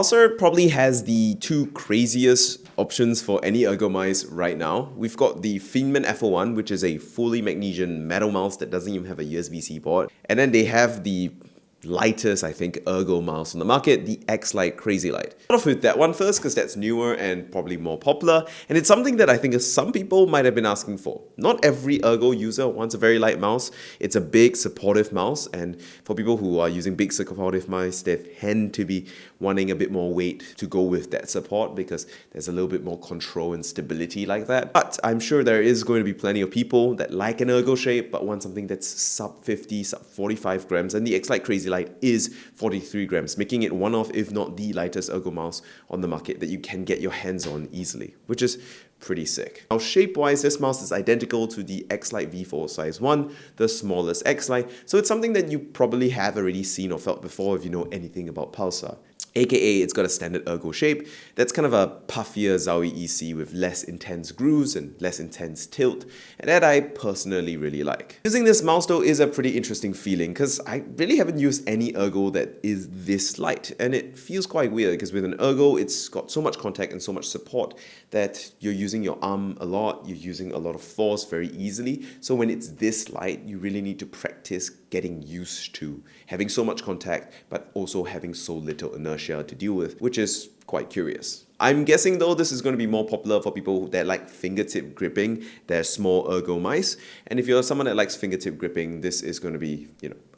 Pulsar probably has the two craziest options for any ERGO mice right now. We've got the Feynman FO1, which is a fully magnesium metal mouse that doesn't even have a USB-C port. And then they have the lightest, I think, ERGO mouse on the market, the X-Lite Crazy Light. Start off with that one first because that's newer and probably more popular, and it's something that I think some people might have been asking for. Not every ERGO user wants a very light mouse. It's a big supportive mouse, and for people who are using big supportive mice, they tend to be wanting a bit more weight to go with that support because there's a little bit more control and stability like that. But I'm sure there is going to be plenty of people that like an ERGO shape but want something that's sub 50, sub 45 grams, and the X-Lite Crazy Light is 43 grams, making it one of, if not the lightest ERGO mouse on the market that you can get your hands on easily, which is pretty sick. Now, shape-wise, this mouse is identical to the X-Lite V4 size 1, the smallest X-Lite, so it's something that you probably have already seen or felt before if you know anything about Pulsar. AKA, it's got a standard ERGO shape that's kind of a puffier Zowie EC with less intense grooves and less intense tilt, and that I personally really like. Using this mouse though is a pretty interesting feeling because I really haven't used any ERGO that is this light, and it feels quite weird because with an ERGO it's got so much contact and so much support that you're using your arm a lot, you're using a lot of force very easily, so when it's this light you really need to practice getting used to having so much contact but also having so little inertia to deal with, which is quite curious. I'm guessing though this is going to be more popular for people that like fingertip gripping their small ERGO mice, and if you're someone that likes fingertip gripping, this is going to be,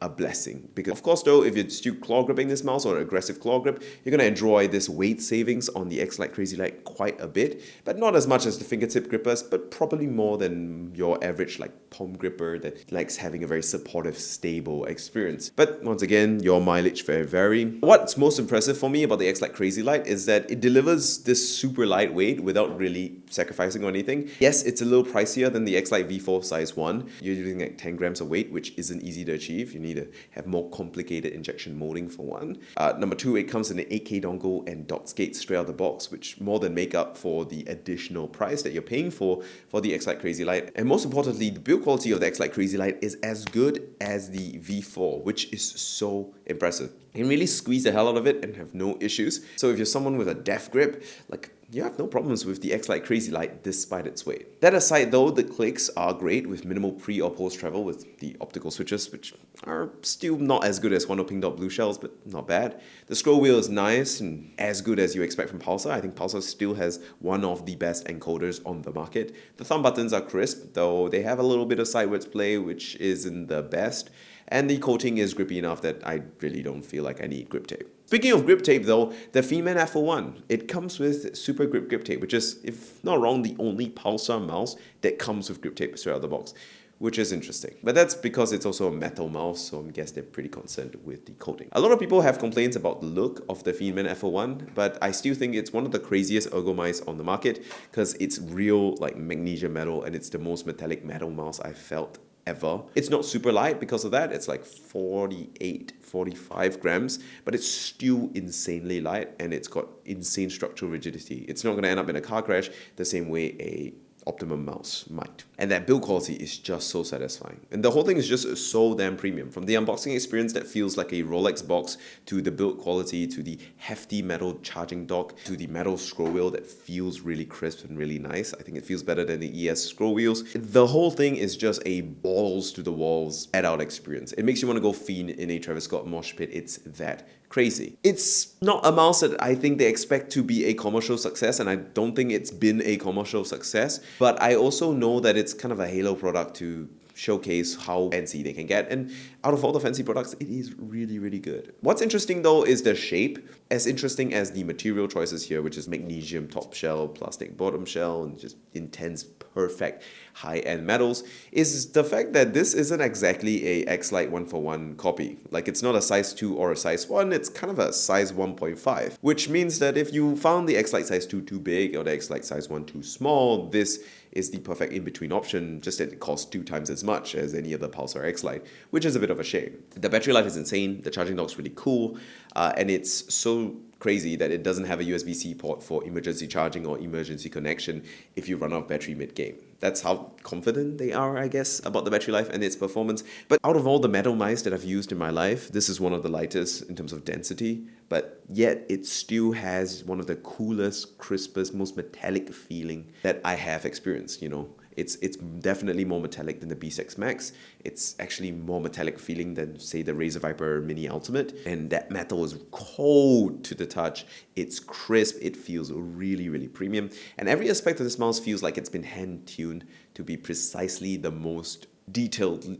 a blessing. Because of course though, if you're still claw gripping this mouse or an aggressive claw grip, you're going to enjoy this weight savings on the X-Lite Crazy Light quite a bit, but not as much as the fingertip grippers, but probably more than your average like palm gripper that likes having a very supportive, stable experience. But once again, your mileage may vary. What's most impressive for me about the X-Lite Crazy Light is that it delivers this super lightweight without really sacrificing on anything. Yes, it's a little pricier than the X-Lite V4 size 1. You're using like 10 grams of weight, which isn't easy to achieve. You need to have more complicated injection molding for one. Number two, it comes in an 8K dongle and dots gate straight out of the box, which more than make up for the additional price that you're paying for the X-Lite Crazy Light. And most importantly, the build quality of the X-Lite Crazy Light is as good as the V4, which is so impressive. You can really squeeze the hell out of it and have no issues. So if you're someone with a deft grip, you have no problems with the X-Lite Crazy Light despite its weight. That aside though, the clicks are great with minimal pre or post travel with the optical switches, which are still not as good as One Pink Dot Blue Shells, but not bad. The scroll wheel is nice and as good as you expect from Pulsar. I think Pulsar still has one of the best encoders on the market. The thumb buttons are crisp, though they have a little bit of sideways play, which isn't the best. And the coating is grippy enough that I really don't feel like I need grip tape. Speaking of grip tape though, the Feynman FO1, it comes with Super Grip tape, which is, if not wrong, the only Pulsar mouse that comes with grip tape straight out of the box, which is interesting. But that's because it's also a metal mouse, so I guess they're pretty concerned with the coating. A lot of people have complaints about the look of the Feynman FO1, but I still think it's one of the craziest ERGO mice on the market because it's real like magnesium metal, and it's the most metallic metal mouse I've felt ever. It's not super light because of that. It's like 48, 45 grams, but it's still insanely light and it's got insane structural rigidity. It's not going to end up in a car crash the same way a Optimum mouse might. And that build quality is just so satisfying. And the whole thing is just so damn premium. From the unboxing experience that feels like a Rolex box, to the build quality, to the hefty metal charging dock, to the metal scroll wheel that feels really crisp and really nice. I think it feels better than the ES scroll wheels. The whole thing is just a balls to the walls head-out experience. It makes you want to go fiend in a Travis Scott mosh pit. It's that crazy. It's not a mouse that I think they expect to be a commercial success, and I don't think it's been a commercial success, but I also know that it's kind of a halo product to showcase how fancy they can get, and out of all the fancy products, it is really, really good. What's interesting though is the shape, as interesting as the material choices here, which is magnesium top shell, plastic bottom shell, and just intense, perfect high-end metals, is the fact that this isn't exactly a X-Lite 1-for-1 copy. Like, it's not a size 2 or a size 1, it's kind of a size 1.5, which means that if you found the X-Lite size 2 too big or the X-Lite size 1 too small, this is the perfect in-between option, just that it costs 2 times as much as any other Pulsar X-Lite, which is a bit of a shame. The battery life is insane, the charging dock's really cool, and it's so crazy that it doesn't have a USB-C port for emergency charging or emergency connection if you run out of battery mid-game. That's how confident they are, I guess, about the battery life and its performance. But out of all the metal mice that I've used in my life, this is one of the lightest in terms of density, but yet it still has one of the coolest, crispest, most metallic feeling that I have experienced, you know. It's definitely more metallic than the B6 Max. It's actually more metallic feeling than, say, the Razer Viper Mini Ultimate. And that metal is cold to the touch. It's crisp. It feels really, really premium. And every aspect of this mouse feels like it's been hand-tuned to be precisely the most detailed,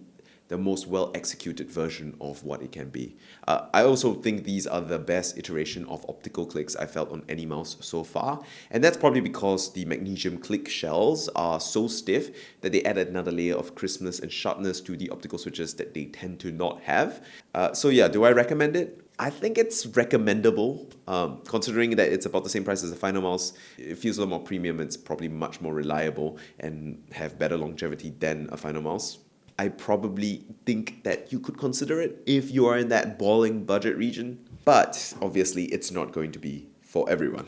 the most well-executed version of what it can be. I also think these are the best iteration of optical clicks I felt on any mouse so far, and that's probably because the magnesium click shells are so stiff that they add another layer of crispness and sharpness to the optical switches that they tend to not have. So yeah, do I recommend it? I think it's recommendable, considering that it's about the same price as a final mouse. It feels a lot more premium. It's probably much more reliable and have better longevity than a final mouse. I probably think that you could consider it if you are in that balling budget region, but obviously it's not going to be for everyone.